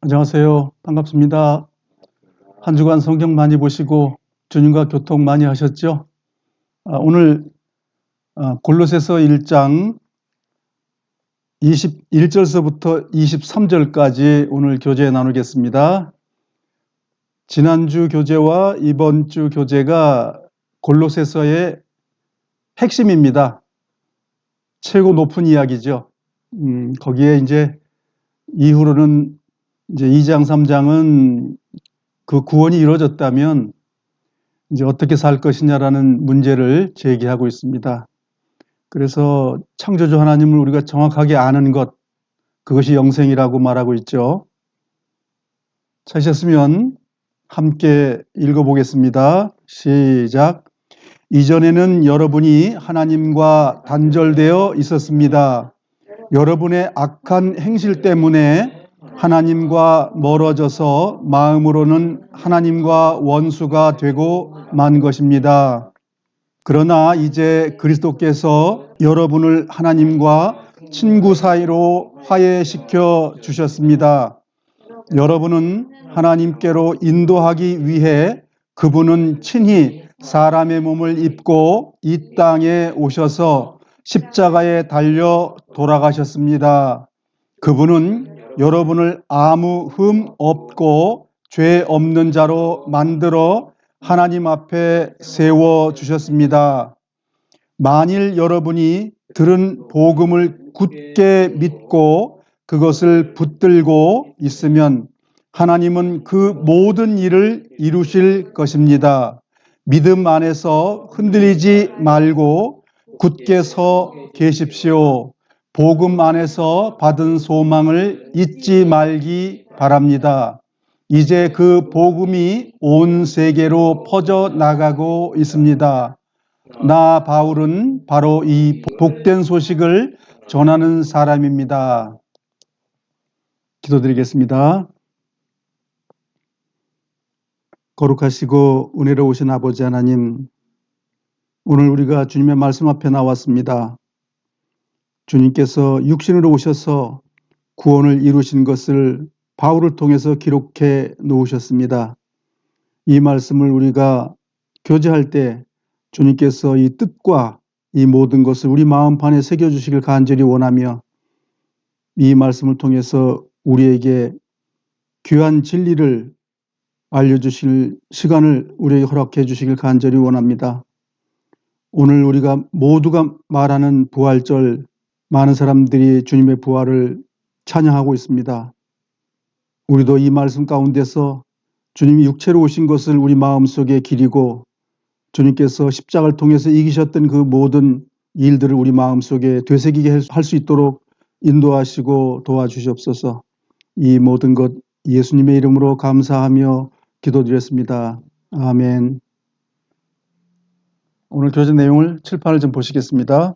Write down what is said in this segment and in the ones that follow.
안녕하세요. 반갑습니다. 한 주간 성경 많이 보시고 주님과 교통 많이 하셨죠? 오늘 골로새서 1장 21절서부터 23절까지 오늘 교제 나누겠습니다. 지난주 교제와 이번 주 교제가 골로새서의 핵심입니다. 최고 높은 이야기죠. 거기에 이제 이후로는 이제 2장, 3장은 그 구원이 이루어졌다면 이제 어떻게 살 것이냐라는 문제를 제기하고 있습니다. 그래서 창조주 하나님을 우리가 정확하게 아는 것, 그것이 영생이라고 말하고 있죠. 찾으셨으면 함께 읽어보겠습니다. 시작. 이전에는 여러분이 하나님과 단절되어 있었습니다. 여러분의 악한 행실 때문에 하나님과 멀어져서 마음으로는 하나님과 원수가 되고 만 것입니다. 그러나 이제 그리스도께서 여러분을 하나님과 친구 사이로 화해시켜 주셨습니다. 여러분은 하나님께로 인도하기 위해 그분은 친히 사람의 몸을 입고 이 땅에 오셔서 십자가에 달려 돌아가셨습니다. 그분은 여러분을 아무 흠 없고 죄 없는 자로 만들어 하나님 앞에 세워 주셨습니다. 만일 여러분이 들은 복음을 굳게 믿고 그것을 붙들고 있으면 하나님은 그 모든 일을 이루실 것입니다. 믿음 안에서 흔들리지 말고 굳게 서 계십시오. 복음 안에서 받은 소망을 잊지 말기 바랍니다. 이제 그 복음이 온 세계로 퍼져나가고 있습니다. 나 바울은 바로 이 복된 소식을 전하는 사람입니다. 기도드리겠습니다. 거룩하시고 은혜로우신 아버지 하나님, 오늘 우리가 주님의 말씀 앞에 나왔습니다. 주님께서 육신으로 오셔서 구원을 이루신 것을 바울을 통해서 기록해 놓으셨습니다. 이 말씀을 우리가 교제할 때 주님께서 이 뜻과 이 모든 것을 우리 마음판에 새겨주시길 간절히 원하며 이 말씀을 통해서 우리에게 귀한 진리를 알려주실 시간을 우리에게 허락해 주시길 간절히 원합니다. 오늘 우리가 모두가 말하는 부활절, 많은 사람들이 주님의 부활을 찬양하고 있습니다. 우리도 이 말씀 가운데서 주님이 육체로 오신 것을 우리 마음속에 기리고 주님께서 십자가를 통해서 이기셨던 그 모든 일들을 우리 마음속에 되새기게 할 수 있도록 인도하시고 도와주시옵소서. 이 모든 것 예수님의 이름으로 감사하며 기도드렸습니다. 아멘. 오늘 교재 내용을 칠판을 좀 보시겠습니다.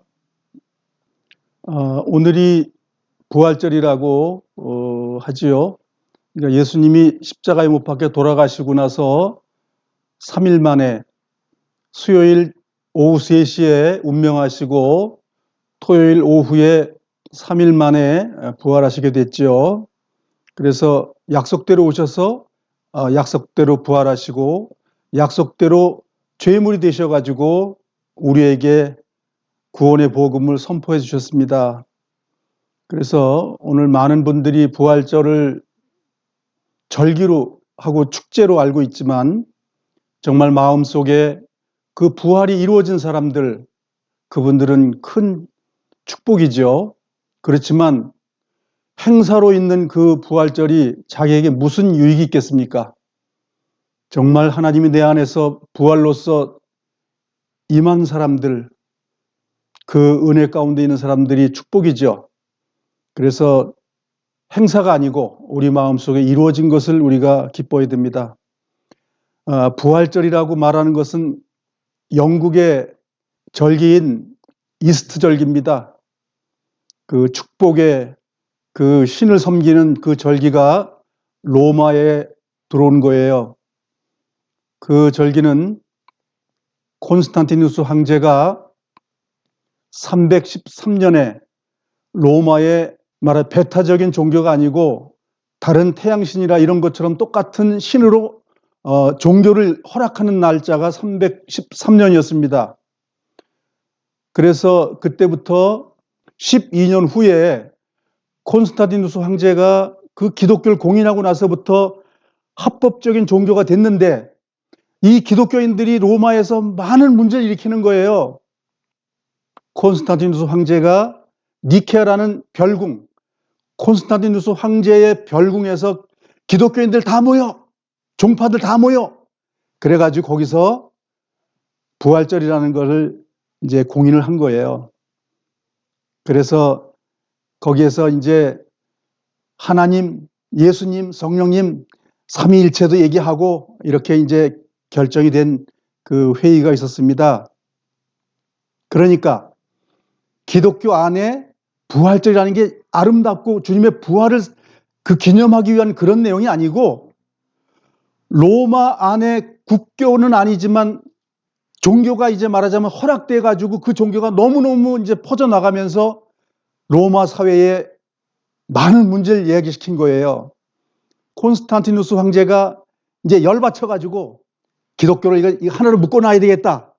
오늘이 부활절이라고 하지요. 그러니까 예수님이 십자가에 못 박혀 돌아가시고 나서 3일 만에 수요일 오후 3시에 운명하시고 토요일 오후에 3일 만에 부활하시게 됐죠. 그래서 약속대로 오셔서 약속대로 부활하시고 약속대로 죄물이 되셔가지고 우리에게 구원의 복음을 선포해 주셨습니다. 그래서 오늘 많은 분들이 부활절을 절기로 하고 축제로 알고 있지만 정말 마음속에 그 부활이 이루어진 사람들, 그분들은 큰 축복이죠. 그렇지만 행사로 있는 그 부활절이 자기에게 무슨 유익이 있겠습니까? 정말 하나님이 내 안에서 부활로서 임한 사람들, 그 은혜 가운데 있는 사람들이 축복이죠. 그래서 행사가 아니고 우리 마음속에 이루어진 것을 우리가 기뻐해야 됩니다. 부활절이라고 말하는 것은 영국의 절기인 이스트절기입니다. 그 축복의 그 신을 섬기는 그 절기가 로마에 들어온 거예요. 그 절기는 콘스탄티누스 황제가 313년에 로마의 말한 배타적인 종교가 아니고 다른 태양신이라 이런 것처럼 똑같은 신으로 종교를 허락하는 날짜가 313년이었습니다. 그래서 그때부터 12년 후에 콘스탄티누스 황제가 그 기독교를 공인하고 나서부터 합법적인 종교가 됐는데, 이 기독교인들이 로마에서 많은 문제를 일으키는 거예요. 콘스탄티누스 황제가 니케아라는 별궁, 콘스탄티누스 황제의 별궁에서 기독교인들 다 모여, 종파들 다 모여, 그래가지고 거기서 부활절이라는 것을 이제 공인을 한 거예요. 그래서 거기에서 이제 하나님, 예수님, 성령님 삼위일체도 얘기하고 이렇게 이제 결정이 된 그 회의가 있었습니다. 그러니까 기독교 안에 부활절이라는 게 아름답고 주님의 부활을 그 기념하기 위한 그런 내용이 아니고, 로마 안에 국교는 아니지만 종교가 이제 말하자면 허락돼 가지고 그 종교가 너무너무 이제 퍼져나가면서 로마 사회에 많은 문제를 이야기시킨 거예요. 콘스탄티누스 황제가 이제 열받쳐 가지고 기독교를 이거 하나로 묶어놔야 되겠다,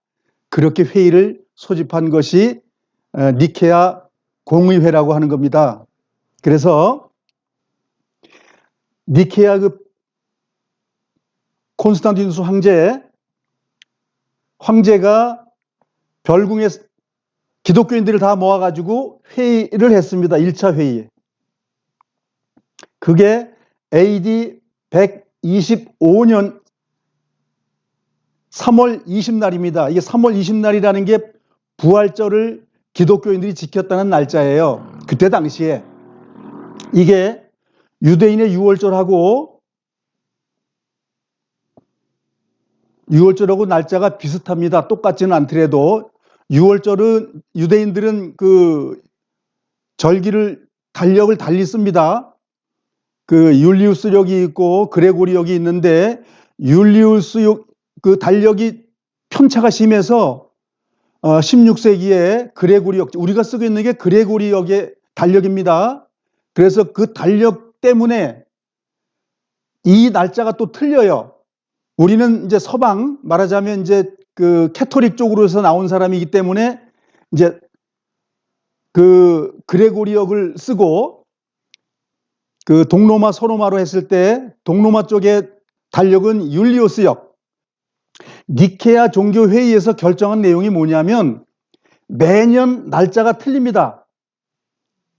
그렇게 회의를 소집한 것이 니케아 공의회라고 하는 겁니다. 그래서 니케아 그 콘스탄티누스 황제가 별궁에 기독교인들을 다 모아가지고 회의를 했습니다. 1차 회의. 그게 AD 125년 3월 20날입니다. 이게 3월 20날이라는 게 부활절을 기독교인들이 지켰다는 날짜예요. 그때 당시에. 이게 유대인의 유월절하고 날짜가 비슷합니다. 똑같지는 않더라도 유월절은 유대인들은 그 절기를 달력을 달리 씁니다. 그 율리우스력이 있고 그레고리력이 있는데, 율리우스 그 달력이 편차가 심해서 16세기에 그레고리역, 우리가 쓰고 있는 게 그레고리역의 달력입니다. 그래서 그 달력 때문에 이 날짜가 또 틀려요. 우리는 이제 서방, 말하자면 이제 그 캐토릭 쪽으로서 나온 사람이기 때문에 이제 그 그레고리역을 쓰고, 그 동로마 서로마로 했을 때 동로마 쪽의 달력은 율리우스역. 니케아 종교회의에서 결정한 내용이 뭐냐면 매년 날짜가 틀립니다.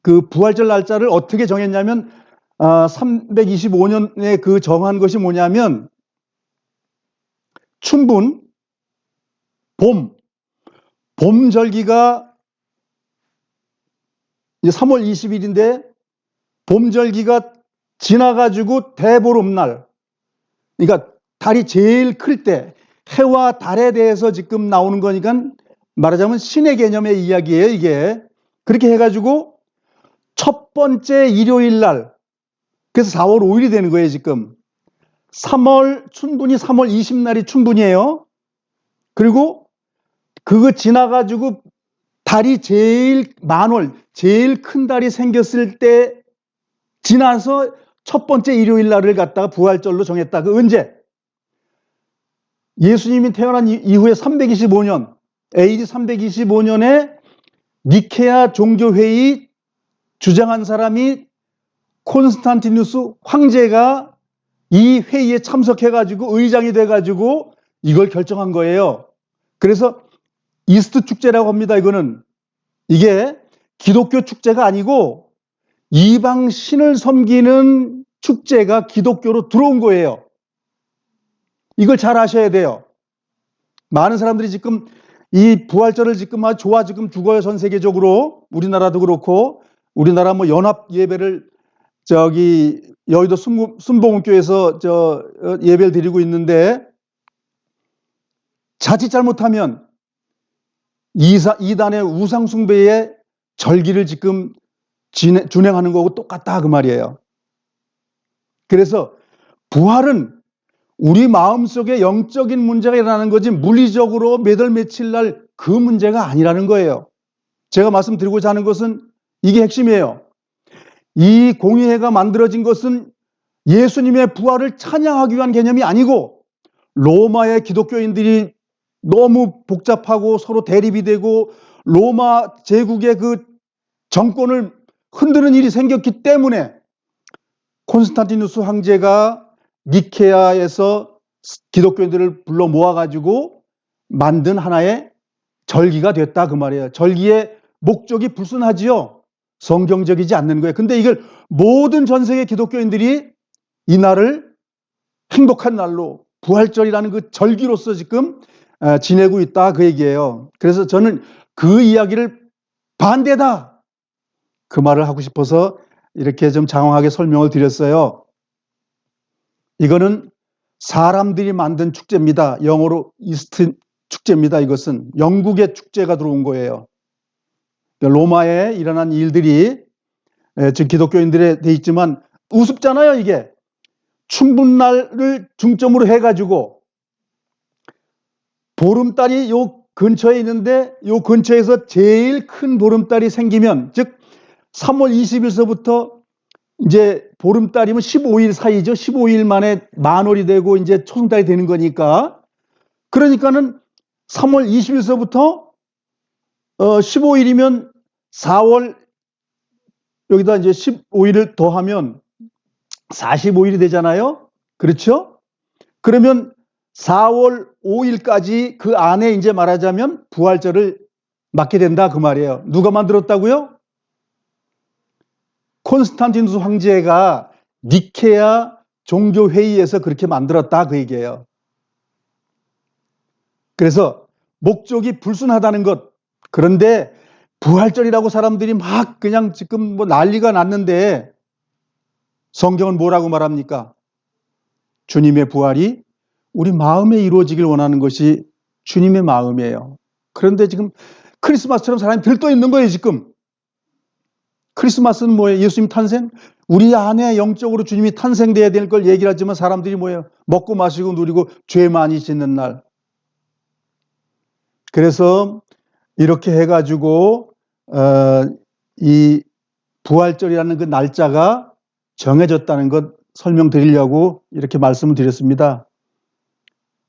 그 부활절 날짜를 어떻게 정했냐면 325년에 그 정한 것이 뭐냐면 춘분, 봄절기가 이제 3월 20일인데 봄절기가 지나가지고 대보름날, 그러니까 달이 제일 클 때, 해와 달에 대해서 지금 나오는 거니까 말하자면 신의 개념의 이야기예요, 이게. 그렇게 해가지고 첫 번째 일요일 날, 그래서 4월 5일이 되는 거예요, 지금. 춘분이 3월 20날이 춘분이에요. 그리고 그거 지나가지고 달이 제일 만월, 제일 큰 달이 생겼을 때 지나서 첫 번째 일요일 날을 갖다가 부활절로 정했다. 그 언제? 예수님이 태어난 이후에 325년, AD 325년에 니케아 종교회의 주장한 사람이 콘스탄티누스 황제가 이 회의에 참석해가지고 의장이 돼가지고 이걸 결정한 거예요. 그래서 이스트 축제라고 합니다. 이게 기독교 축제가 아니고 이방 신을 섬기는 축제가 기독교로 들어온 거예요. 이걸 잘 아셔야 돼요. 많은 사람들이 지금 이 부활절을 지금 아주 좋아 지금 죽어요. 전 세계적으로. 우리나라도 그렇고, 우리나라 뭐 연합 예배를 저기 여의도 순복음교회에서 예배를 드리고 있는데, 자칫 잘못하면 이단의 우상숭배의 절기를 지금 준행하는 거고 똑같다, 그 말이에요. 그래서 부활은 우리 마음속에 영적인 문제가 일어나는 거지 물리적으로 몇 월 며칠 날 그 문제가 아니라는 거예요. 제가 말씀드리고자 하는 것은 이게 핵심이에요. 이 공의회가 만들어진 것은 예수님의 부활을 찬양하기 위한 개념이 아니고 로마의 기독교인들이 너무 복잡하고 서로 대립이 되고 로마 제국의 그 정권을 흔드는 일이 생겼기 때문에 콘스탄티누스 황제가 니케아에서 기독교인들을 불러 모아가지고 만든 하나의 절기가 됐다 그 말이에요. 절기의 목적이 불순하지요. 성경적이지 않는 거예요. 근데 이걸 모든 전 세계 기독교인들이 이 날을 행복한 날로 부활절이라는 그 절기로서 지금 지내고 있다 그 얘기예요. 그래서 저는 그 이야기를 반대다 그 말을 하고 싶어서 이렇게 좀 장황하게 설명을 드렸어요. 이거는 사람들이 만든 축제입니다. 영어로 이스트 축제입니다. 이것은 영국의 축제가 들어온 거예요. 로마에 일어난 일들이 지금 기독교인들에 돼 있지만 우습잖아요. 이게 충분날을 중점으로 해가지고 보름달이 요 근처에 있는데 요 근처에서 제일 큰 보름달이 생기면 즉 3월 20일서부터 이제 보름달이면 15일 사이죠. 15일 만에 만월이 되고 이제 초승달이 되는 거니까 그러니까는 3월 20일서부터 15일이면 4월 여기다 이제 15일을 더하면 45일이 되잖아요. 그렇죠? 그러면 4월 5일까지 그 안에 이제 말하자면 부활절을 맞게 된다 그 말이에요. 누가 만들었다고요? 콘스탄티누스 황제가 니케아 종교회의에서 그렇게 만들었다 그 얘기예요. 그래서 목적이 불순하다는 것. 그런데 부활절이라고 사람들이 막 그냥 지금 뭐 난리가 났는데 성경은 뭐라고 말합니까? 주님의 부활이 우리 마음에 이루어지길 원하는 것이 주님의 마음이에요. 그런데 지금 크리스마스처럼 사람이 들떠 있는 거예요 지금. 크리스마스는 뭐예요? 예수님 탄생? 우리 안에 영적으로 주님이 탄생돼야 될 걸 얘기를 하지만 사람들이 뭐예요? 먹고 마시고 누리고 죄 많이 짓는 날. 그래서 이렇게 해가지고 이 부활절이라는 그 날짜가 정해졌다는 것 설명드리려고 이렇게 말씀을 드렸습니다.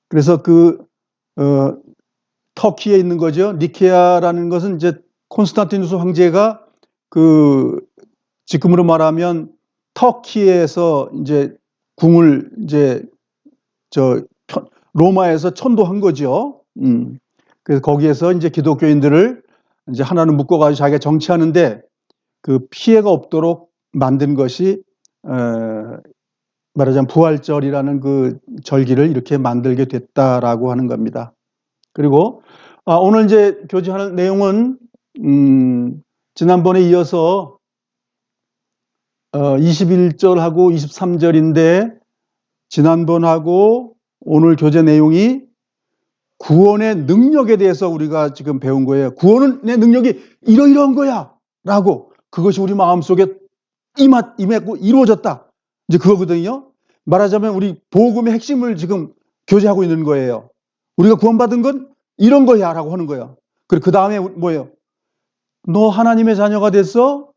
그래서 터키에 있는 거죠. 니케아라는 것은 이제 콘스탄티누스 황제가 지금으로 말하면 터키에서 이제 궁을 이제 로마에서 천도한 거죠. 그래서 거기에서 이제 기독교인들을 이제 하나는 묶어가지고 자기가 정치하는데 그 피해가 없도록 만든 것이 말하자면 부활절이라는 그 절기를 이렇게 만들게 됐다라고 하는 겁니다. 그리고 오늘 이제 교제하는 내용은 지난번에 이어서 21절하고 23절인데 지난번하고 오늘 교제 내용이 구원의 능력에 대해서 우리가 지금 배운 거예요. 구원의 능력이 이러이러한 거야 라고 그것이 우리 마음속에 임했고 이루어졌다. 이제 그거거든요. 말하자면 우리 복음의 핵심을 지금 교제하고 있는 거예요. 우리가 구원받은 건 이런 거야 라고 하는 거예요. 그리고 그 다음에 뭐예요? 너 하나님의 자녀가 됐어?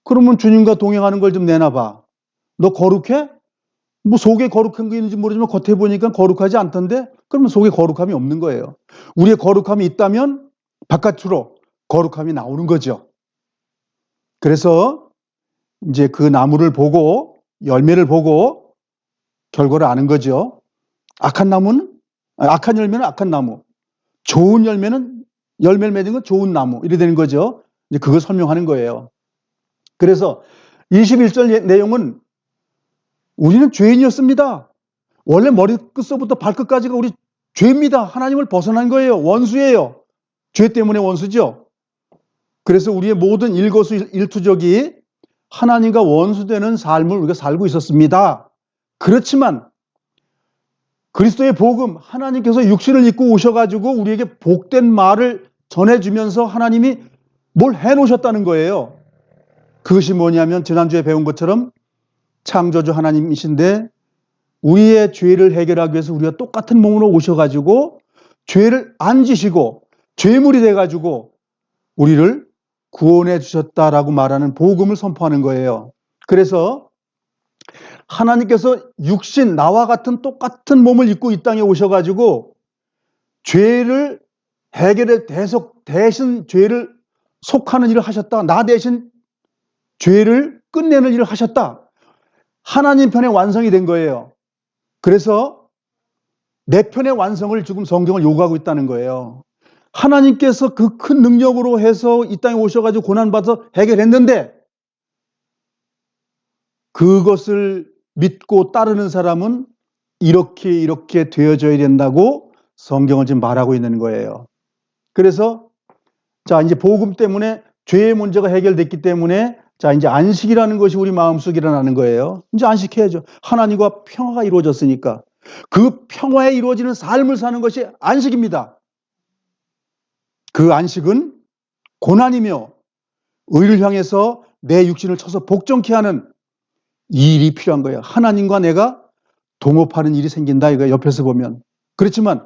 그러면 주님과 동행하는 걸 좀 내놔봐. 너 거룩해? 뭐 속에 거룩한 게 있는지 모르지만 겉에 보니까 거룩하지 않던데? 그러면 속에 거룩함이 없는 거예요. 우리의 거룩함이 있다면 바깥으로 거룩함이 나오는 거죠. 그래서 이제 그 나무를 보고 열매를 보고 결과를 아는 거죠. 악한 열매는 악한 나무, 좋은 열매는 열매를 맺은 건 좋은 나무 이래 되는 거죠. 이제 그걸 설명하는 거예요. 그래서 21절 내용은 우리는 죄인이었습니다. 원래 머리끝서부터 발끝까지가 우리 죄입니다. 하나님을 벗어난 거예요. 원수예요. 죄 때문에 원수죠. 그래서 우리의 모든 일거수일투족이 하나님과 원수되는 삶을 우리가 살고 있었습니다. 그렇지만 그리스도의 복음, 하나님께서 육신을 입고 오셔가지고 우리에게 복된 말을 전해주면서 하나님이 뭘 해놓으셨다는 거예요. 그것이 뭐냐면 지난주에 배운 것처럼 창조주 하나님이신데 우리의 죄를 해결하기 위해서 우리가 똑같은 몸으로 오셔가지고 죄를 안 지시고 죄물이 돼가지고 우리를 구원해 주셨다라고 말하는 복음을 선포하는 거예요. 그래서 하나님께서 육신, 나와 같은 똑같은 몸을 입고 이 땅에 오셔가지고 죄를 해결해 대신 죄를 속하는 일을 하셨다. 나 대신 죄를 끝내는 일을 하셨다. 하나님 편의 완성이 된 거예요. 그래서 내 편의 완성을 지금 성경을 요구하고 있다는 거예요. 하나님께서 그 큰 능력으로 해서 이 땅에 오셔가지고 고난받아서 해결했는데 그것을 믿고 따르는 사람은 이렇게 되어져야 된다고 성경은 지금 말하고 있는 거예요. 그래서 자, 이제 복음 때문에 죄의 문제가 해결됐기 때문에 자, 이제 안식이라는 것이 우리 마음속에 일어나는 거예요. 이제 안식해야죠. 하나님과 평화가 이루어졌으니까. 그 평화에 이루어지는 삶을 사는 것이 안식입니다. 그 안식은 고난이며 의를 향해서 내 육신을 쳐서 복종케 하는 이 일이 필요한 거예요. 하나님과 내가 동업하는 일이 생긴다 이거 옆에서 보면. 그렇지만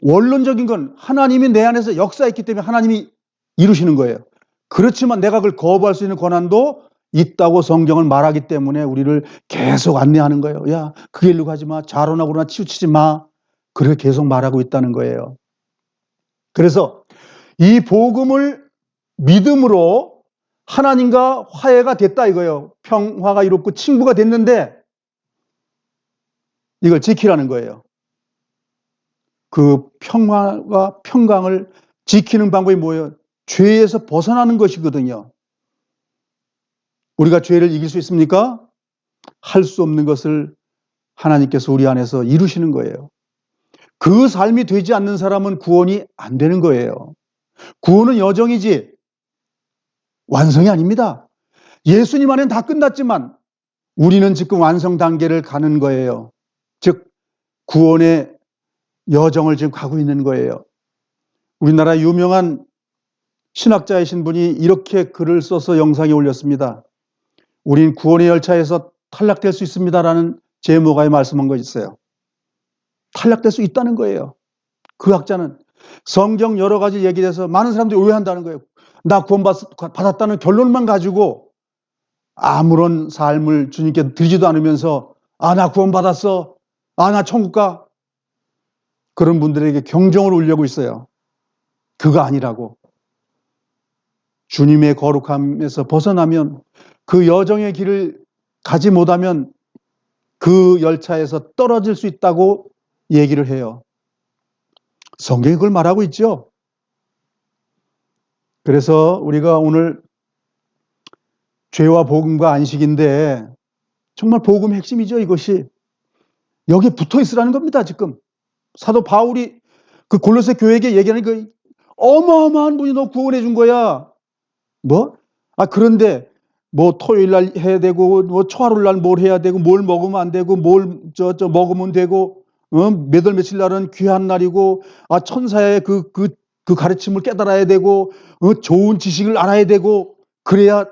원론적인 건 하나님이 내 안에서 역사했기 때문에 하나님이 이루시는 거예요. 그렇지만 내가 그걸 거부할 수 있는 권한도 있다고 성경을 말하기 때문에 우리를 계속 안내하는 거예요. 야, 그 길로 가지 마. 자론하고 그러나 치우치지 마. 그렇게 계속 말하고 있다는 거예요. 그래서 이 복음을 믿음으로 하나님과 화해가 됐다 이거예요. 평화가 이롭고 친구가 됐는데 이걸 지키라는 거예요. 그 평화와 평강을 지키는 방법이 뭐예요? 죄에서 벗어나는 것이거든요. 우리가 죄를 이길 수 있습니까? 할 수 없는 것을 하나님께서 우리 안에서 이루시는 거예요. 그 삶이 되지 않는 사람은 구원이 안 되는 거예요. 구원은 여정이지 완성이 아닙니다. 예수님 안에는 다 끝났지만 우리는 지금 완성 단계를 가는 거예요. 즉 구원의 여정을 지금 가고 있는 거예요. 우리나라 유명한 신학자이신 분이 이렇게 글을 써서 영상에 올렸습니다. 우린 구원의 열차에서 탈락될 수 있습니다라는 제목하에 말씀한 거 있어요. 탈락될 수 있다는 거예요. 그 학자는 성경 여러 가지 얘기를 해서 많은 사람들이 오해한다는 거예요. 나 구원받았다는 결론만 가지고 아무런 삶을 주님께 드리지도 않으면서 아, 나 구원받았어. 아, 나 천국 가. 그런 분들에게 경종을 울리고 있어요. 그거 아니라고. 주님의 거룩함에서 벗어나면 그 여정의 길을 가지 못하면 그 열차에서 떨어질 수 있다고 얘기를 해요. 성경이 그걸 말하고 있죠. 그래서 우리가 오늘 죄와 복음과 안식인데 정말 복음의 핵심이죠, 이것이. 여기에 붙어 있으라는 겁니다, 지금. 사도 바울이 그 골로새 교회에게 얘기하는 그 어마어마한 분이 너 구원해 준 거야. 뭐? 아, 그런데 뭐 토요일 날 해야 되고 뭐 초하루 날 뭘 해야 되고 뭘 먹으면 안 되고 뭘 먹으면 되고 몇 월 며칠 날은 귀한 날이고 아 천사의 그 가르침을 깨달아야 되고 좋은 지식을 알아야 되고 그래야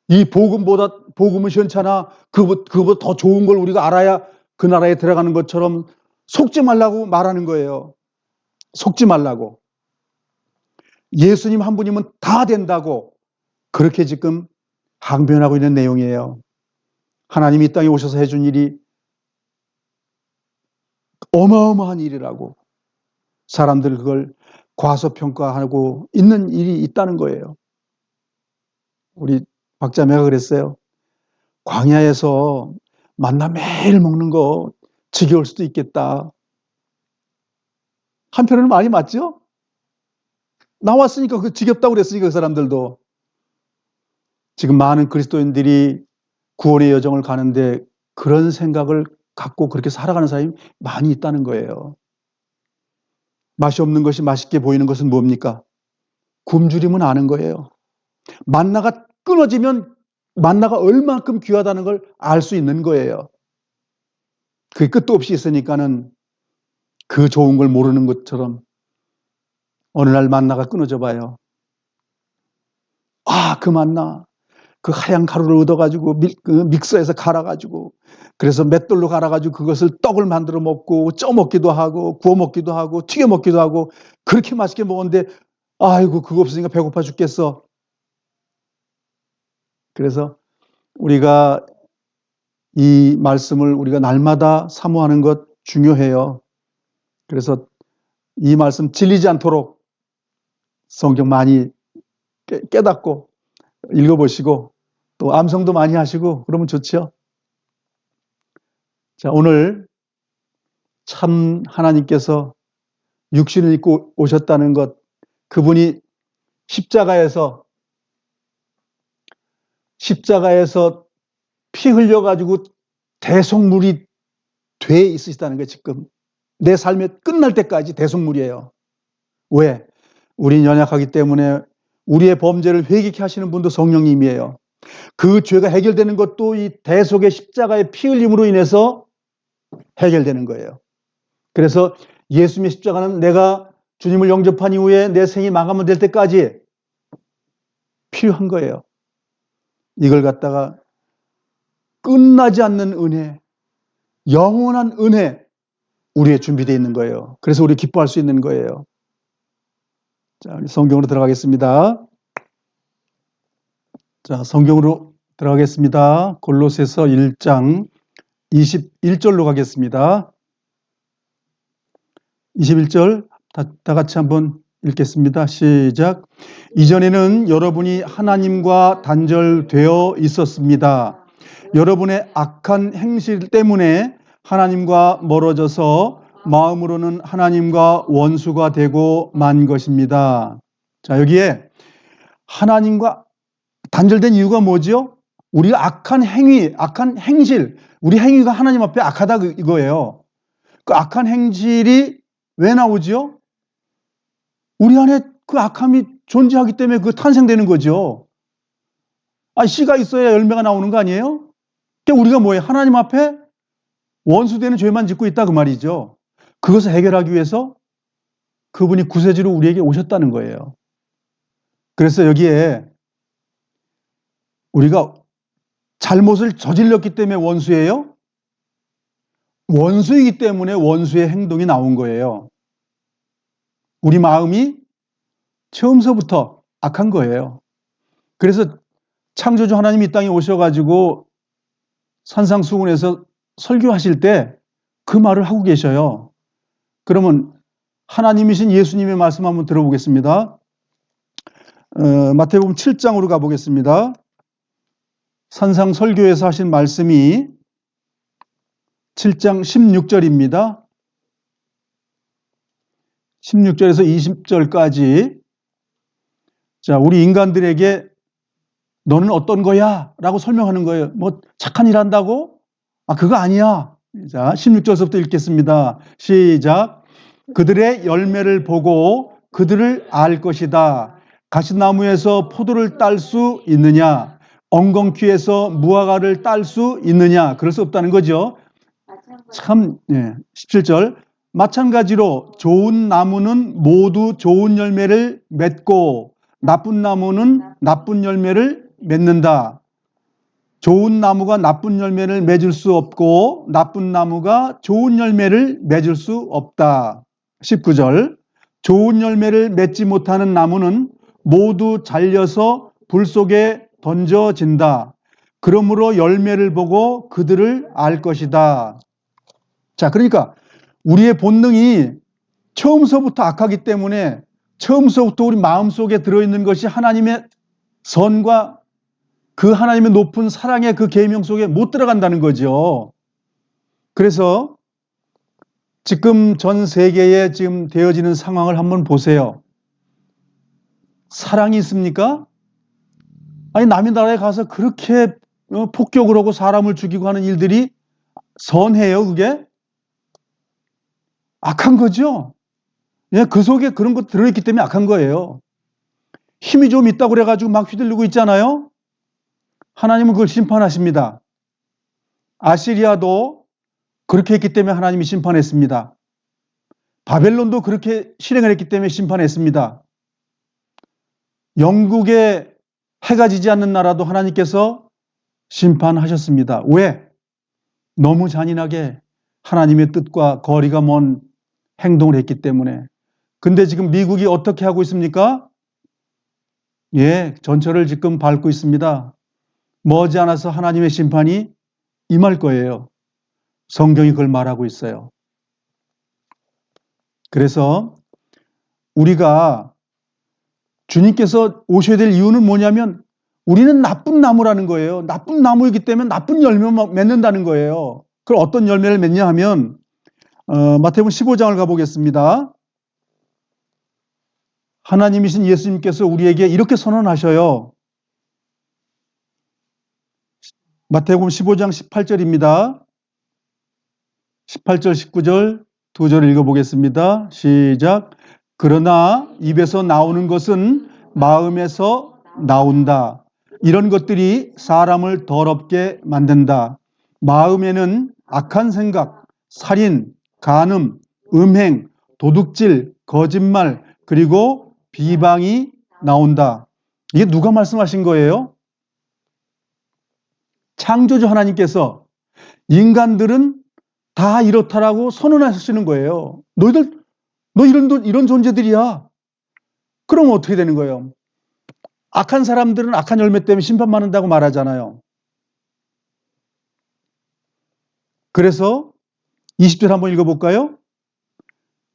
이 복음은 시원찮아. 그거보다 더 좋은 걸 우리가 알아야 그 나라에 들어가는 것처럼 속지 말라고 말하는 거예요. 속지 말라고. 예수님 한 분이면 다 된다고 그렇게 지금 항변하고 있는 내용이에요. 하나님이 이 땅에 오셔서 해준 일이 어마어마한 일이라고 사람들 그걸 과소평가하고 있는 일이 있다는 거예요. 우리 박자매가 그랬어요. 광야에서 만나 매일 먹는 거 지겨울 수도 있겠다. 한편으로는 말이 맞죠? 나왔으니까 그 지겹다고 그랬으니까 그 사람들도. 지금 많은 그리스도인들이 구원의 여정을 가는데 그런 생각을 갖고 그렇게 살아가는 사람이 많이 있다는 거예요. 맛이 없는 것이 맛있게 보이는 것은 뭡니까? 굶주리면 아는 거예요. 만나가 끊어지면 만나가 얼만큼 귀하다는 걸 알 수 있는 거예요. 그게 끝도 없이 있으니까는 그 좋은 걸 모르는 것처럼 어느 날 만나가 끊어져 봐요. 아, 그 만나. 그 하얀 가루를 얻어가지고 믹서에서 갈아가지고 그래서 맷돌로 갈아가지고 그것을 떡을 만들어 먹고 쪄 먹기도 하고 구워 먹기도 하고 튀겨 먹기도 하고 그렇게 맛있게 먹었는데 아이고 그거 없으니까 배고파 죽겠어. 그래서 우리가 이 말씀을 우리가 날마다 사모하는 것 중요해요. 그래서 이 말씀 질리지 않도록 성경 많이 깨닫고 읽어보시고 또 암송도 많이 하시고 그러면 좋죠. 자, 오늘 참 하나님께서 육신을 입고 오셨다는 것, 그분이 십자가에서 피 흘려가지고 대속물이 돼 있으시다는 게 지금 내 삶에 끝날 때까지 대속물이에요. 왜? 우린 연약하기 때문에 우리의 범죄를 회개케 하시는 분도 성령님이에요. 그 죄가 해결되는 것도 이 대속의 십자가의 피 흘림으로 인해서 해결되는 거예요. 그래서 예수님의 십자가는 내가 주님을 영접한 이후에 내 생이 마감될 때까지 필요한 거예요. 이걸 갖다가 끝나지 않는 은혜, 영원한 은혜 우리에 준비되어 있는 거예요. 그래서 우리 기뻐할 수 있는 거예요. 자, 성경으로 들어가겠습니다. 자, 성경으로 들어가겠습니다. 골로새서 1장 21절로 가겠습니다. 21절 다 같이 한번 읽겠습니다. 시작. 이전에는 여러분이 하나님과 단절되어 있었습니다. 여러분의 악한 행실 때문에 하나님과 멀어져서 마음으로는 하나님과 원수가 되고 만 것입니다. 자, 여기에 하나님과 단절된 이유가 뭐죠? 우리가 악한 행위, 악한 행실, 우리 행위가 하나님 앞에 악하다 이거예요. 그 악한 행실이 왜 나오죠? 우리 안에 그 악함이 존재하기 때문에 그 탄생되는 거죠. 씨가 있어야 열매가 나오는 거 아니에요? 그러니까 우리가 뭐예요? 하나님 앞에 원수되는 죄만 짓고 있다 그 말이죠. 그것을 해결하기 위해서 그분이 구세주로 우리에게 오셨다는 거예요. 그래서 여기에 우리가 잘못을 저질렀기 때문에 원수예요? 원수이기 때문에 원수의 행동이 나온 거예요. 우리 마음이 처음서부터 악한 거예요. 그래서 창조주 하나님이 이 땅에 오셔가지고 산상수훈에서 설교하실 때 그 말을 하고 계셔요. 그러면 하나님이신 예수님의 말씀 한번 들어보겠습니다. 마태복음 7장으로 가보겠습니다. 산상설교에서 하신 말씀이 7장 16절입니다. 16절에서 20절까지 자, 우리 인간들에게 너는 어떤 거야? 라고 설명하는 거예요. 뭐 착한 일 한다고? 그거 아니야. 자, 16절부터 읽겠습니다. 시작. 그들의 열매를 보고 그들을 알 것이다. 가시나무에서 포도를 딸 수 있느냐? 엉겅퀴에서 무화과를 딸 수 있느냐? 그럴 수 없다는 거죠. 참, 17절. 마찬가지로 좋은 나무는 모두 좋은 열매를 맺고 나쁜 나무는 나쁜 열매를 맺는다. 좋은 나무가 나쁜 열매를 맺을 수 없고 나쁜 나무가 좋은 열매를 맺을 수 없다. 19절. 좋은 열매를 맺지 못하는 나무는 모두 잘려서 불 속에 던져진다. 그러므로 열매를 보고 그들을 알 것이다. 자, 그러니까 우리의 본능이 처음서부터 악하기 때문에 처음서부터 우리 마음속에 들어있는 것이 하나님의 선과 그 하나님의 높은 사랑의 그 계명 속에 못 들어간다는 거죠. 그래서 지금 전 세계에 지금 되어지는 상황을 한번 보세요. 사랑이 있습니까? 남의 나라에 가서 그렇게 폭격을 하고 사람을 죽이고 하는 일들이 선해요, 그게? 악한 거죠. 그 속에 그런 거 들어있기 때문에 악한 거예요. 힘이 좀 있다고 그래가지고 막 휘둘리고 있잖아요. 하나님은 그걸 심판하십니다. 아시리아도 그렇게 했기 때문에 하나님이 심판했습니다. 바벨론도 그렇게 실행을 했기 때문에 심판했습니다. 영국에 해가 지지 않는 나라도 하나님께서 심판하셨습니다. 왜? 너무 잔인하게 하나님의 뜻과 거리가 먼 행동을 했기 때문에. 근데 지금 미국이 어떻게 하고 있습니까? 전철을 지금 밟고 있습니다. 머지않아서 하나님의 심판이 임할 거예요. 성경이 그걸 말하고 있어요. 그래서 우리가 주님께서 오셔야 될 이유는 뭐냐면 우리는 나쁜 나무라는 거예요. 나쁜 나무이기 때문에 나쁜 열매만 맺는다는 거예요. 그럼 어떤 열매를 맺냐 하면 마태복음 15장을 가보겠습니다. 하나님이신 예수님께서 우리에게 이렇게 선언하셔요. 마태복음 15장 18절입니다. 18절, 19절 두 절 읽어보겠습니다. 시작. 그러나 입에서 나오는 것은 마음에서 나온다. 이런 것들이 사람을 더럽게 만든다. 마음에는 악한 생각, 살인, 간음, 음행, 도둑질, 거짓말, 그리고 비방이 나온다. 이게 누가 말씀하신 거예요? 창조주 하나님께서 인간들은 다 이렇다라고 선언하시는 거예요. 너희들, 너 이런 존재들이야. 그럼 어떻게 되는 거예요? 악한 사람들은 악한 열매 때문에 심판받는다고 말하잖아요. 그래서 20절 한번 읽어볼까요?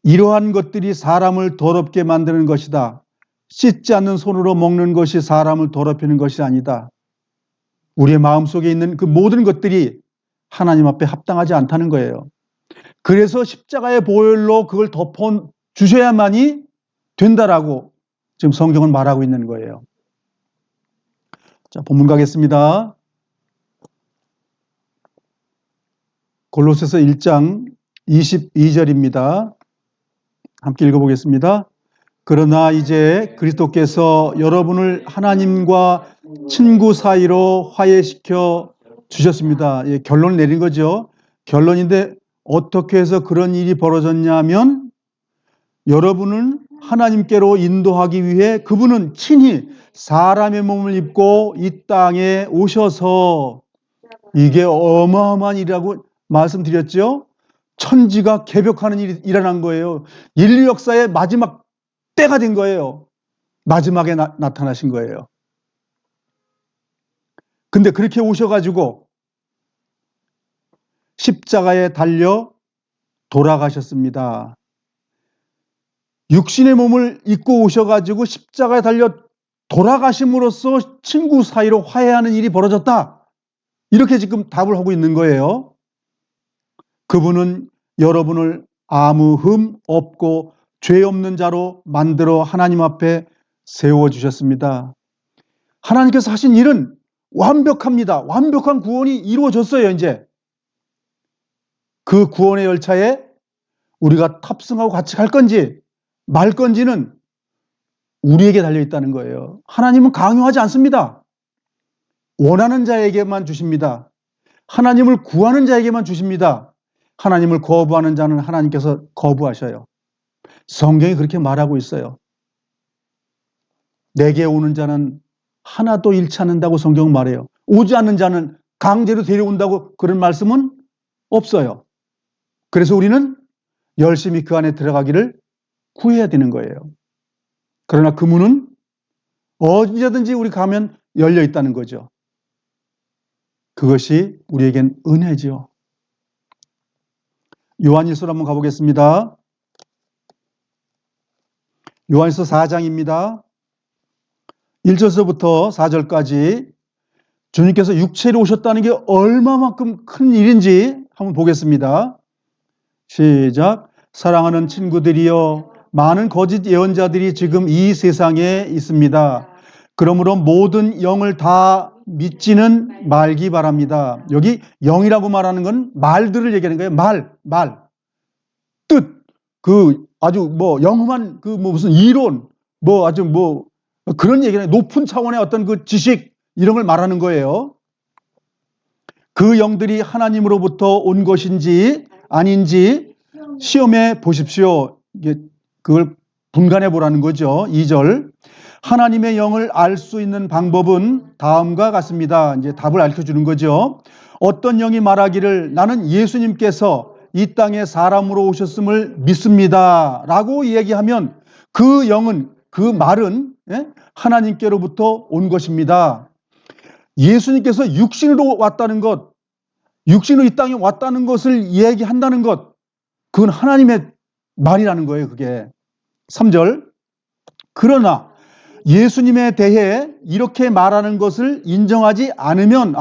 이러한 것들이 사람을 더럽게 만드는 것이다. 씻지 않는 손으로 먹는 것이 사람을 더럽히는 것이 아니다. 우리의 마음속에 있는 그 모든 것들이 하나님 앞에 합당하지 않다는 거예요. 그래서 십자가의 보혈로 그걸 덮어 주셔야만이 된다라고 지금 성경은 말하고 있는 거예요. 자, 본문 가겠습니다. 골로새서 1장 22절입니다. 함께 읽어보겠습니다. 그러나 이제 그리스도께서 여러분을 하나님과 친구 사이로 화해시켜 주셨습니다. 예, 결론을 내린 거죠. 결론인데 어떻게 해서 그런 일이 벌어졌냐면 여러분은 하나님께로 인도하기 위해 그분은 친히 사람의 몸을 입고 이 땅에 오셔서 이게 어마어마한 일이라고 말씀드렸죠. 천지가 개벽하는 일이 일어난 거예요. 인류 역사의 마지막 때가 된 거예요. 마지막에 나타나신 거예요. 근데 그렇게 오셔가지고 십자가에 달려 돌아가셨습니다. 육신의 몸을 입고 오셔가지고 십자가에 달려 돌아가심으로써 친구 사이로 화해하는 일이 벌어졌다. 이렇게 지금 답을 하고 있는 거예요. 그분은 여러분을 아무 흠 없고 죄 없는 자로 만들어 하나님 앞에 세워주셨습니다. 하나님께서 하신 일은 완벽합니다. 완벽한 구원이 이루어졌어요, 이제. 그 구원의 열차에 우리가 탑승하고 같이 갈 건지 말 건지는 우리에게 달려있다는 거예요. 하나님은 강요하지 않습니다. 원하는 자에게만 주십니다. 하나님을 구하는 자에게만 주십니다. 하나님을 거부하는 자는 하나님께서 거부하셔요. 성경이 그렇게 말하고 있어요. 내게 오는 자는 하나도 잃지 않는다고 성경은 말해요. 오지 않는 자는 강제로 데려온다고 그런 말씀은 없어요. 그래서 우리는 열심히 그 안에 들어가기를 구해야 되는 거예요. 그러나 그 문은 언제든지 우리 가면 열려 있다는 거죠. 그것이 우리에겐 은혜지요. 요한일서로 한번 가보겠습니다. 요한일서 4장입니다. 1절서부터 4절까지 주님께서 육체로 오셨다는 게 얼마만큼 큰 일인지 한번 보겠습니다. 시작. 사랑하는 친구들이여, 많은 거짓 예언자들이 지금 이 세상에 있습니다. 그러므로 모든 영을 다 믿지는 말기 바랍니다. 여기 영이라고 말하는 건 말들을 얘기하는 거예요. 말. 뜻. 아주 영험한 무슨 이론, 아주 그런 얘기는 높은 차원의 어떤 그 지식, 이런 걸 말하는 거예요. 그 영들이 하나님으로부터 온 것인지 아닌지 시험해 보십시오. 그걸 분간해 보라는 거죠. 2절. 하나님의 영을 알 수 있는 방법은 다음과 같습니다. 이제 답을 알려주는 거죠. 어떤 영이 말하기를 나는 예수님께서 이 땅에 사람으로 오셨음을 믿습니다. 라고 이야기하면 그 영은, 그 말은 하나님께로부터 온 것입니다. 예수님께서 육신으로 왔다는 것, 육신으로 이 땅에 왔다는 것을 얘기한다는 것, 그건 하나님의 말이라는 거예요. 그게 3절. 그러나 예수님에 대해 이렇게 말하는 것을 인정하지 않으면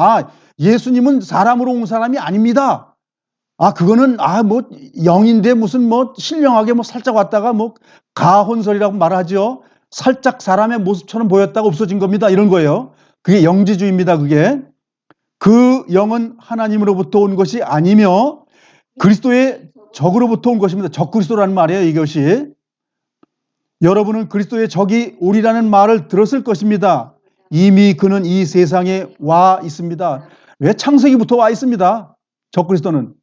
예수님은 사람으로 온 사람이 아닙니다. 그거는 뭐 영인데 무슨 뭐 신령하게 뭐 살짝 왔다가 뭐 가혼설이라고 말하죠. 살짝 사람의 모습처럼 보였다가 없어진 겁니다. 이런 거예요. 그게 영지주의입니다. 그게. 그 영은 하나님으로부터 온 것이 아니며 그리스도의 적으로부터 온 것입니다. 적그리스도라는 말이에요. 이것이. 여러분은 그리스도의 적이 오리라는 말을 들었을 것입니다. 이미 그는 이 세상에 와 있습니다. 왜? 창세기부터 와 있습니다. 적그리스도는.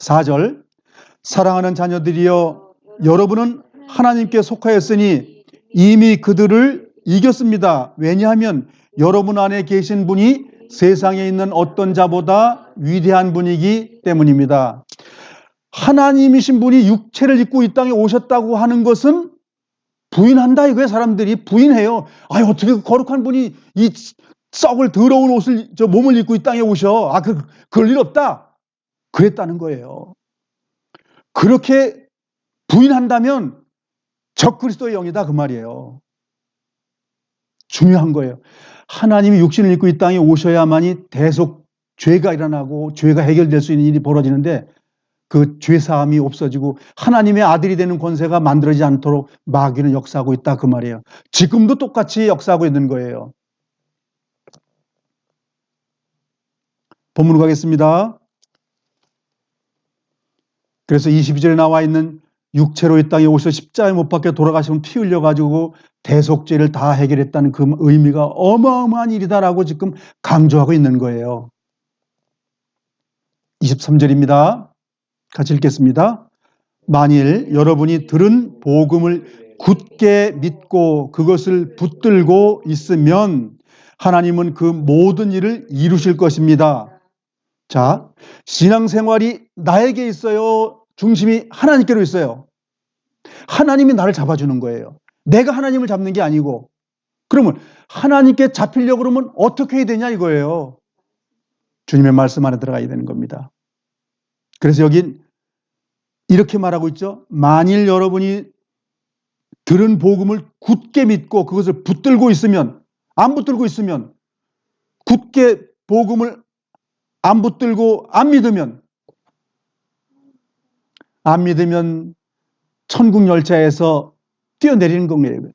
4절. 사랑하는 자녀들이여, 여러분은 하나님께 속하였으니 이미 그들을 이겼습니다. 왜냐하면 여러분 안에 계신 분이 세상에 있는 어떤 자보다 위대한 분이기 때문입니다. 하나님이신 분이 육체를 입고 이 땅에 오셨다고 하는 것은 부인한다 이거예요. 사람들이 부인해요. 어떻게 거룩한 분이 이 썩을 더러운 옷을, 몸을 입고 이 땅에 오셔. 그럴 일 없다. 그랬다는 거예요. 그렇게 부인한다면 적그리스도의 영이다 그 말이에요. 중요한 거예요. 하나님이 육신을 입고 이 땅에 오셔야만이 대속 죄가 일어나고 죄가 해결될 수 있는 일이 벌어지는데 그 죄사함이 없어지고 하나님의 아들이 되는 권세가 만들어지지 않도록 마귀는 역사하고 있다 그 말이에요. 지금도 똑같이 역사하고 있는 거예요. 본문으로 가겠습니다. 그래서 22절에 나와 있는 육체로 이 땅에 오셔 십자가에 못 박혀 돌아가시면 피 흘려가지고 대속죄를 다 해결했다는 그 의미가 어마어마한 일이다라고 지금 강조하고 있는 거예요. 23절입니다. 같이 읽겠습니다. 만일 여러분이 들은 복음을 굳게 믿고 그것을 붙들고 있으면 하나님은 그 모든 일을 이루실 것입니다. 자, 신앙생활이 나에게 있어요? 중심이 하나님께로 있어요. 하나님이 나를 잡아주는 거예요. 내가 하나님을 잡는 게 아니고. 그러면 하나님께 잡히려고 그러면 어떻게 해야 되냐 이거예요. 주님의 말씀 안에 들어가야 되는 겁니다. 그래서 여긴 이렇게 말하고 있죠. 만일 여러분이 들은 복음을 굳게 믿고 그것을 붙들고 있으면, 안 붙들고 있으면, 굳게 복음을 안 붙들고 안 믿으면 천국 열차에서 뛰어내리는 겁니다.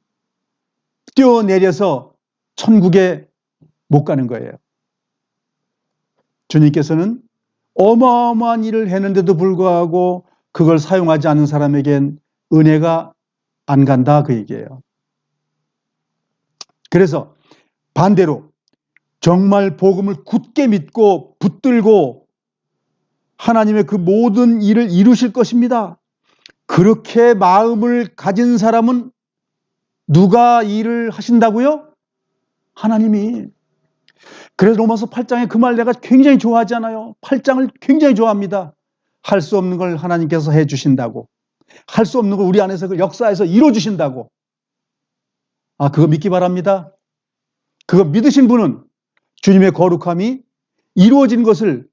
뛰어내려서 천국에 못 가는 거예요. 주님께서는 어마어마한 일을 했는데도 불구하고 그걸 사용하지 않는 사람에겐 은혜가 안 간다 그 얘기예요. 그래서 반대로 정말 복음을 굳게 믿고 붙들고 하나님의 그 모든 일을 이루실 것입니다. 그렇게 마음을 가진 사람은 누가 일을 하신다고요? 하나님이. 그래서 로마서 8장에 그 말 내가 굉장히 좋아하지 않아요? 8장을 굉장히 좋아합니다. 할 수 없는 걸 하나님께서 해주신다고. 할 수 없는 걸 우리 안에서 그 역사에서 이루어주신다고. 그거 믿기 바랍니다. 그거 믿으신 분은 주님의 거룩함이 이루어진 것을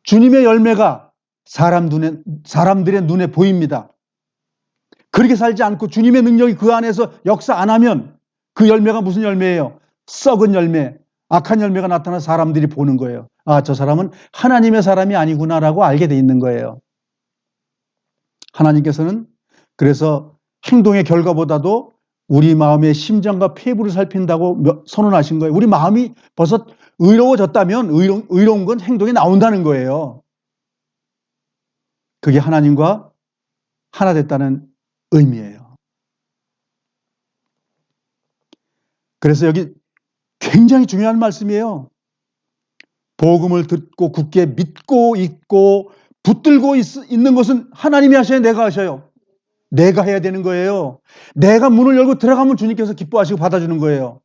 주님의 열매가 사람들의 눈에 보입니다. 그렇게 살지 않고 주님의 능력이 그 안에서 역사 안 하면 그 열매가 무슨 열매예요? 썩은 열매, 악한 열매가 나타나 사람들이 보는 거예요. 저 사람은 하나님의 사람이 아니구나라고 알게 돼 있는 거예요. 하나님께서는 그래서 행동의 결과보다도 우리 마음의 심정과 폐부를 살핀다고 선언하신 거예요. 우리 마음이 벌써 의로워졌다면 의로운 건 행동에 나온다는 거예요. 그게 하나님과 하나 됐다는 의미예요. 그래서 여기 굉장히 중요한 말씀이에요. 복음을 듣고 굳게 믿고 있고 붙들고 있는 것은 하나님이 하셔요? 내가 하셔요? 내가 해야 되는 거예요. 내가 문을 열고 들어가면 주님께서 기뻐하시고 받아주는 거예요.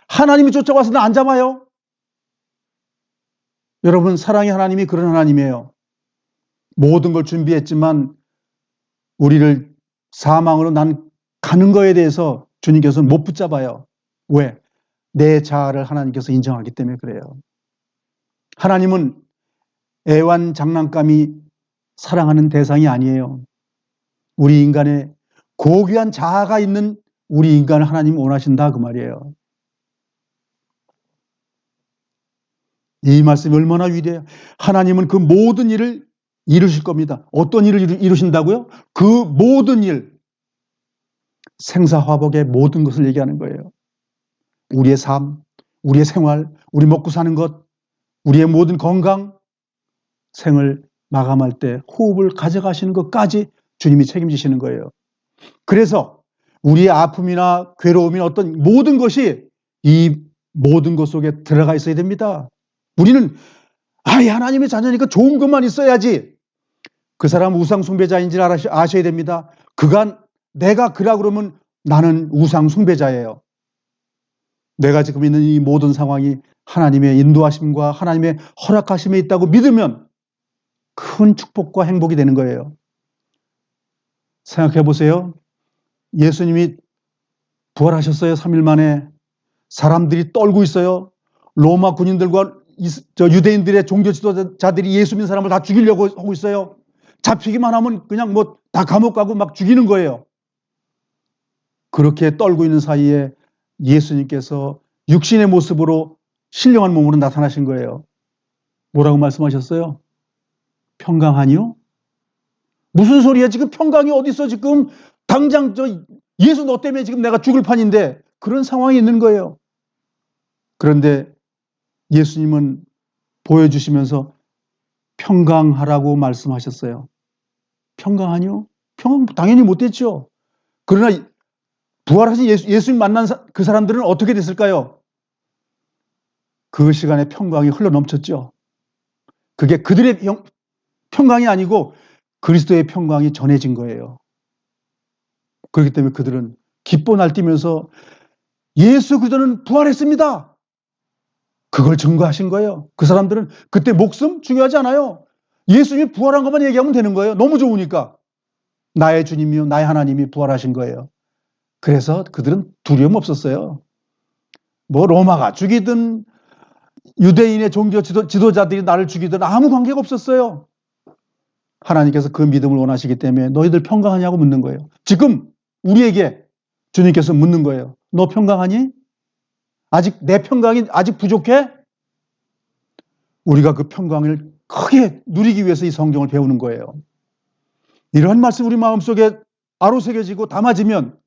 하나님이 쫓아와서 나 안 잡아요? 여러분, 사랑의 하나님이 그런 하나님이에요. 모든 걸 준비했지만 우리를 사망으로 난 가는 거에 대해서 주님께서는 못 붙잡아요. 왜? 내 자아를 하나님께서 인정하기 때문에 그래요. 하나님은 애완 장난감이 사랑하는 대상이 아니에요. 우리 인간의 고귀한 자아가 있는 우리 인간을 하나님 원하신다 그 말이에요. 이 말씀이 얼마나 위대해요. 하나님은 그 모든 일을 이루실 겁니다. 어떤 일을 이루신다고요? 그 모든 일, 생사화복의 모든 것을 얘기하는 거예요. 우리의 삶, 우리의 생활, 우리 먹고 사는 것, 우리의 모든 건강, 생을 마감할 때 호흡을 가져가시는 것까지 주님이 책임지시는 거예요. 그래서 우리의 아픔이나 괴로움이나 어떤 모든 것이 이 모든 것 속에 들어가 있어야 됩니다. 우리는 하나님의 자녀니까 좋은 것만 있어야지. 그 사람 우상 숭배자인지를 아셔야 됩니다. 그간 내가 그라 그러면 나는 우상 숭배자예요. 내가 지금 있는 이 모든 상황이 하나님의 인도하심과 하나님의 허락하심에 있다고 믿으면 큰 축복과 행복이 되는 거예요. 생각해 보세요. 예수님이 부활하셨어요. 3일 만에. 사람들이 떨고 있어요. 로마 군인들과 유대인들의 종교 지도자들이 예수 믿는 사람을 다 죽이려고 하고 있어요. 잡히기만 하면 그냥 뭐 다 감옥 가고 막 죽이는 거예요. 그렇게 떨고 있는 사이에 예수님께서 육신의 모습으로 신령한 몸으로 나타나신 거예요. 뭐라고 말씀하셨어요? 평강하니요? 무슨 소리야? 지금 평강이 어디 있어? 지금 당장 예수 너 때문에 지금 내가 죽을 판인데 그런 상황이 있는 거예요. 그런데 예수님은 보여주시면서 평강하라고 말씀하셨어요. 평강하니요? 평강 당연히 못됐죠. 그러나 부활하신 예수님 만난 그 사람들은 어떻게 됐을까요? 그 시간에 평강이 흘러넘쳤죠. 그게 그들의 평강이 아니고 그리스도의 평강이 전해진 거예요. 그렇기 때문에 그들은 기뻐 날뛰면서 예수 그리스도는 부활했습니다. 그걸 증거하신 거예요. 그 사람들은 그때 목숨 중요하지 않아요. 예수님이 부활한 것만 얘기하면 되는 거예요. 너무 좋으니까. 나의 주님이요 나의 하나님이 부활하신 거예요. 그래서 그들은 두려움 없었어요. 뭐 로마가 죽이든 유대인의 종교 지도자들이 나를 죽이든 아무 관계가 없었어요. 하나님께서 그 믿음을 원하시기 때문에 너희들 평강하냐고 묻는 거예요. 지금 우리에게 주님께서 묻는 거예요. 너 평강하니? 아직 내 평강이 아직 부족해? 우리가 그 평강을 크게 누리기 위해서 이 성경을 배우는 거예요. 이러한 말씀 우리 마음속에 아로새겨지고 담아지면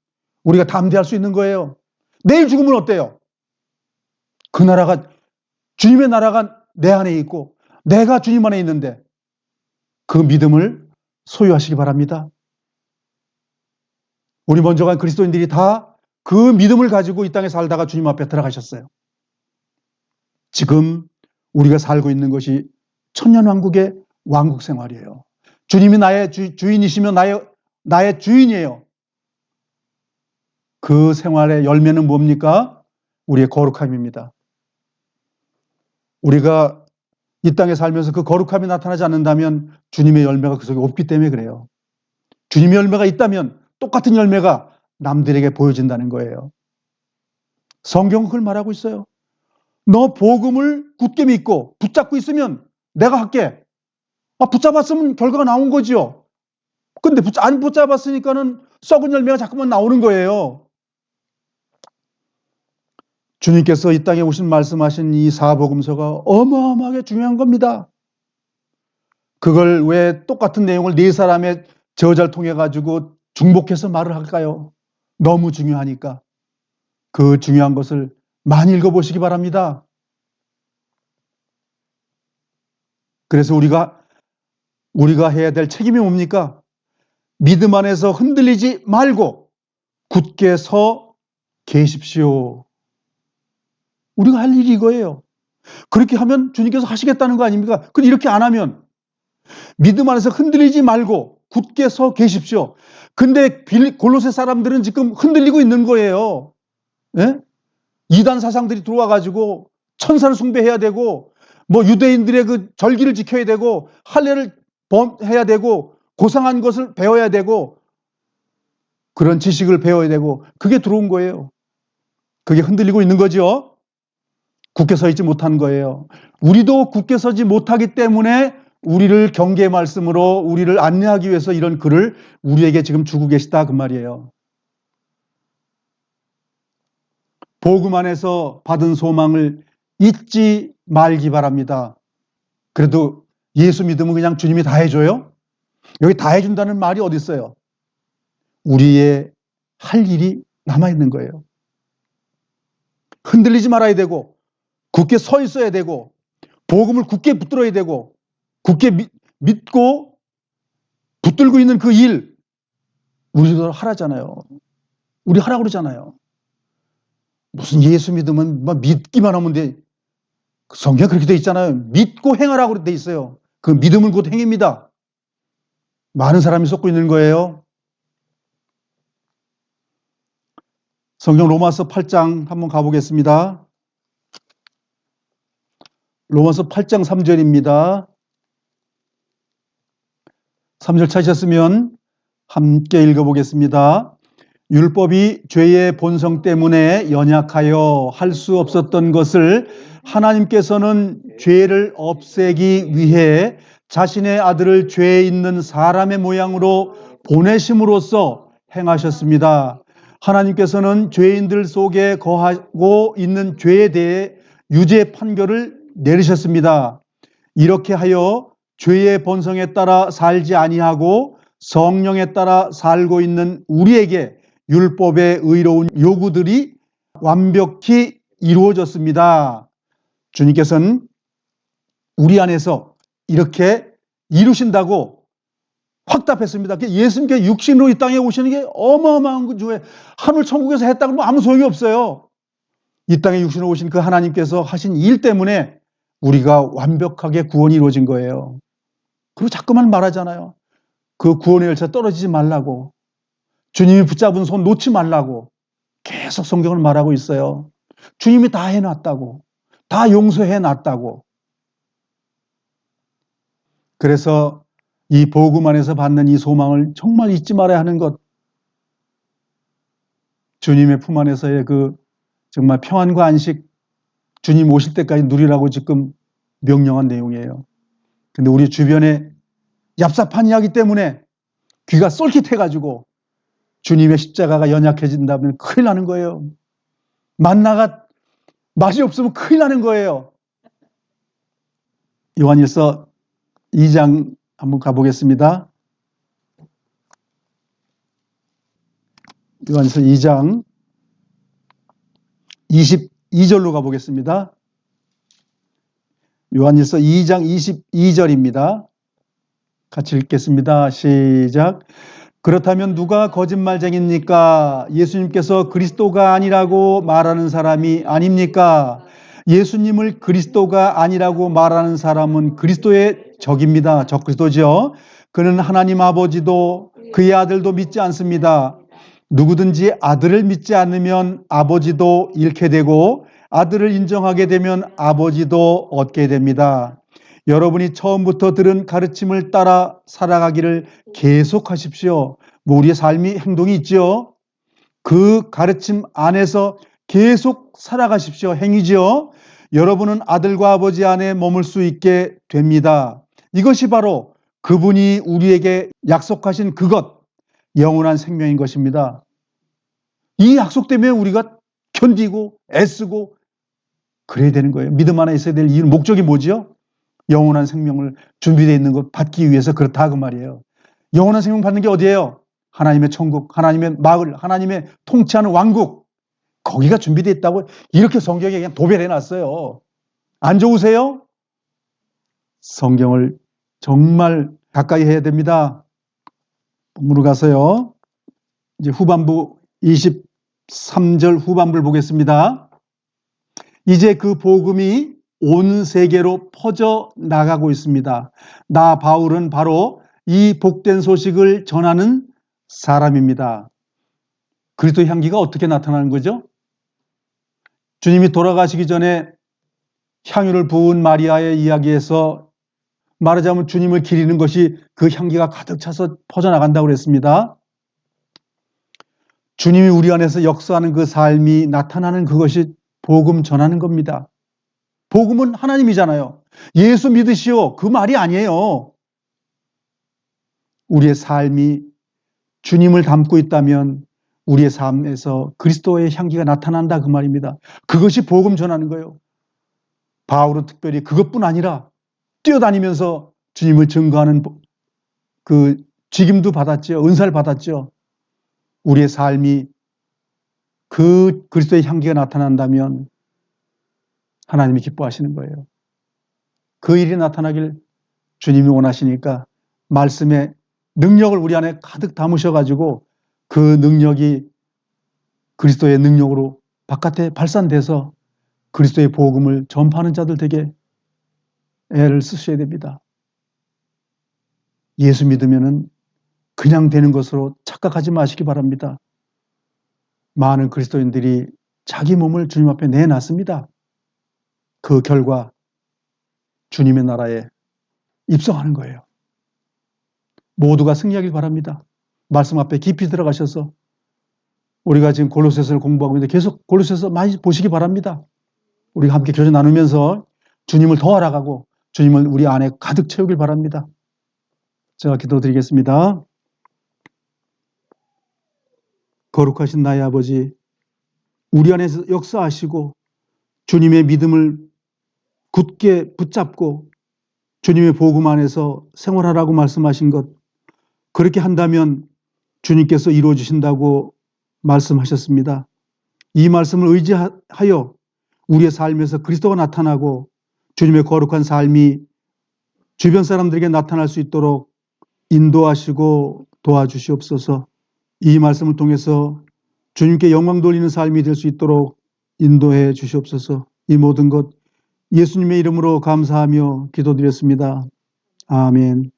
우리가 담대할 수 있는 거예요. 내일 죽으면 어때요? 그 나라가 주님의 나라가 내 안에 있고 내가 주님 안에 있는데 그 믿음을 소유하시기 바랍니다. 우리 먼저 간 그리스도인들이 다 그 믿음을 가지고 이 땅에 살다가 주님 앞에 들어가셨어요. 지금 우리가 살고 있는 것이 천년왕국의 왕국 생활이에요. 주님이 나의 주인이시며 나의 주인이에요. 그 생활의 열매는 뭡니까? 우리의 거룩함입니다. 우리가 이 땅에 살면서 그 거룩함이 나타나지 않는다면 주님의 열매가 그 속에 없기 때문에 그래요. 주님의 열매가 있다면 똑같은 열매가 남들에게 보여진다는 거예요. 성경은 그걸 말하고 있어요. 너 복음을 굳게 믿고 붙잡고 있으면 내가 할게. 붙잡았으면 결과가 나온 거지요. 근데 안 붙잡았으니까는 썩은 열매가 자꾸만 나오는 거예요. 주님께서 이 땅에 오신 말씀하신 이 사복음서가 어마어마하게 중요한 겁니다. 그걸 왜 똑같은 내용을 네 사람의 저자를 통해 가지고 중복해서 말을 할까요? 너무 중요하니까. 그 중요한 것을 많이 읽어보시기 바랍니다. 그래서 우리가 해야 될 책임이 뭡니까? 믿음 안에서 흔들리지 말고 굳게 서 계십시오. 우리가 할 일이 이거예요. 그렇게 하면 주님께서 하시겠다는 거 아닙니까? 근데 이렇게 안 하면 믿음 안에서 흔들리지 말고 굳게 서 계십시오. 근데 골로새 사람들은 지금 흔들리고 있는 거예요. 예? 이단 사상들이 들어와 가지고 천사를 숭배해야 되고 뭐 유대인들의 그 절기를 지켜야 되고 할례를 해야 되고 고상한 것을 배워야 되고 그런 지식을 배워야 되고 그게 들어온 거예요. 그게 흔들리고 있는 거죠. 굳게 서 있지 못한 거예요. 우리도 굳게 서지 못하기 때문에 우리를 경계의 말씀으로 우리를 안내하기 위해서 이런 글을 우리에게 지금 주고 계시다 그 말이에요. 복음 안에서 받은 소망을 잊지 말기 바랍니다. 그래도 예수 믿으면 그냥 주님이 다 해줘요? 여기 다 해준다는 말이 어디 있어요? 우리의 할 일이 남아있는 거예요. 흔들리지 말아야 되고 굳게 서 있어야 되고 복음을 굳게 붙들어야 되고 굳게 믿고 붙들고 있는 그 일 우리도 하라잖아요. 우리 하라고 그러잖아요. 무슨 예수 믿으면 믿기만 하면 돼. 성경에 그렇게 돼 있잖아요. 믿고 행하라고 돼 있어요. 그 믿음은 곧 행입니다. 많은 사람이 속고 있는 거예요. 성경 로마서 8장 한번 가보겠습니다. 로마서 8장 3절입니다. 3절 찾으셨으면 함께 읽어보겠습니다. 율법이 죄의 본성 때문에 연약하여 할 수 없었던 것을 하나님께서는 죄를 없애기 위해 자신의 아들을 죄 있는 사람의 모양으로 보내심으로써 행하셨습니다. 하나님께서는 죄인들 속에 거하고 있는 죄에 대해 유죄 판결을 내리셨습니다. 이렇게 하여 죄의 본성에 따라 살지 아니하고 성령에 따라 살고 있는 우리에게 율법의 의로운 요구들이 완벽히 이루어졌습니다. 주님께서는 우리 안에서 이렇게 이루신다고 확답했습니다. 예수님께 육신으로 이 땅에 오시는 게 어마어마한 거죠. 하늘 천국에서 했다고 뭐 아무 소용이 없어요. 이 땅에 육신으로 오신 그 하나님께서 하신 일 때문에 우리가 완벽하게 구원이 이루어진 거예요. 그리고 자꾸만 말하잖아요. 그 구원의 열차 떨어지지 말라고. 주님이 붙잡은 손 놓지 말라고 계속 성경을 말하고 있어요. 주님이 다 해놨다고. 다 용서해놨다고. 그래서 이 복음 안에서 받는 이 소망을 정말 잊지 말아야 하는 것. 주님의 품 안에서의 그 정말 평안과 안식, 주님 오실 때까지 누리라고 지금 명령한 내용이에요. 근데 우리 주변에 얍삽한 이야기 때문에 귀가 쏠깃해가지고 주님의 십자가가 연약해진다면 큰일 나는 거예요. 만나가 맛이 없으면 큰일 나는 거예요. 요한일서 2장 한번 가보겠습니다. 요한일서 2장 22절로 가보겠습니다. 요한일서 2장 22절입니다. 같이 읽겠습니다. 시작. 그렇다면 누가 거짓말쟁입니까? 예수님께서 그리스도가 아니라고 말하는 사람이 아닙니까? 예수님을 그리스도가 아니라고 말하는 사람은 그리스도의 적입니다. 적그리스도죠. 그는 하나님 아버지도 그의 아들도 믿지 않습니다. 누구든지 아들을 믿지 않으면 아버지도 잃게 되고 아들을 인정하게 되면 아버지도 얻게 됩니다. 여러분이 처음부터 들은 가르침을 따라 살아가기를 계속하십시오. 우리의 삶이 행동이 있죠. 그 가르침 안에서 계속 살아가십시오. 행위죠. 여러분은 아들과 아버지 안에 머물 수 있게 됩니다. 이것이 바로 그분이 우리에게 약속하신 그것, 영원한 생명인 것입니다. 이 약속 때문에 우리가 견디고 애쓰고 그래야 되는 거예요. 믿음 안에 있어야 될 이유는 목적이 뭐지요? 영원한 생명을 준비되어 있는 것 받기 위해서 그렇다 그 말이에요. 영원한 생명 받는 게 어디예요? 하나님의 천국, 하나님의 마을, 하나님의 통치하는 왕국, 거기가 준비되어 있다고 이렇게 성경에 그냥 도배해 놨어요. 안 좋으세요? 성경을 정말 가까이 해야 됩니다. 본문으로 가서요. 이제 후반부 23절 후반부를 보겠습니다. 이제 그 복음이 온 세계로 퍼져 나가고 있습니다. 나 바울은 바로 이 복된 소식을 전하는 사람입니다. 그리스도 향기가 어떻게 나타나는 거죠? 주님이 돌아가시기 전에 향유를 부은 마리아의 이야기에서 말하자면 주님을 기리는 것이 그 향기가 가득 차서 퍼져나간다고 그랬습니다. 주님이 우리 안에서 역사하는 그 삶이 나타나는 그것이 복음 전하는 겁니다. 복음은 하나님이잖아요. 예수 믿으시오. 그 말이 아니에요. 우리의 삶이 주님을 닮고 있다면 우리의 삶에서 그리스도의 향기가 나타난다 그 말입니다. 그것이 복음 전하는 거예요. 바울은 특별히 그것뿐 아니라 뛰어다니면서 주님을 증거하는 그 직임도 받았죠. 은사를 받았죠. 우리의 삶이 그 그리스도의 향기가 나타난다면 하나님이 기뻐하시는 거예요. 그 일이 나타나길 주님이 원하시니까 말씀의 능력을 우리 안에 가득 담으셔가지고 그 능력이 그리스도의 능력으로 바깥에 발산돼서 그리스도의 복음을 전파하는 자들 되게 애를 쓰셔야 됩니다. 예수 믿으면은 그냥 되는 것으로 착각하지 마시기 바랍니다. 많은 그리스도인들이 자기 몸을 주님 앞에 내놨습니다. 그 결과 주님의 나라에 입성하는 거예요. 모두가 승리하길 바랍니다. 말씀 앞에 깊이 들어가셔서 우리가 지금 골로새서를 공부하고 있는데 계속 골로새서 많이 보시기 바랍니다. 우리가 함께 교제 나누면서 주님을 더 알아가고 주님을 우리 안에 가득 채우길 바랍니다. 제가 기도드리겠습니다. 거룩하신 나의 아버지, 우리 안에서 역사하시고 주님의 믿음을 굳게 붙잡고 주님의 복음 안에서 생활하라고 말씀하신 것, 그렇게 한다면 주님께서 이루어 주신다고 말씀하셨습니다. 이 말씀을 의지하여 우리의 삶에서 그리스도가 나타나고 주님의 거룩한 삶이 주변 사람들에게 나타날 수 있도록 인도하시고 도와주시옵소서. 이 말씀을 통해서 주님께 영광 돌리는 삶이 될 수 있도록 인도해 주시옵소서. 이 모든 것 예수님의 이름으로 감사하며 기도드렸습니다. 아멘.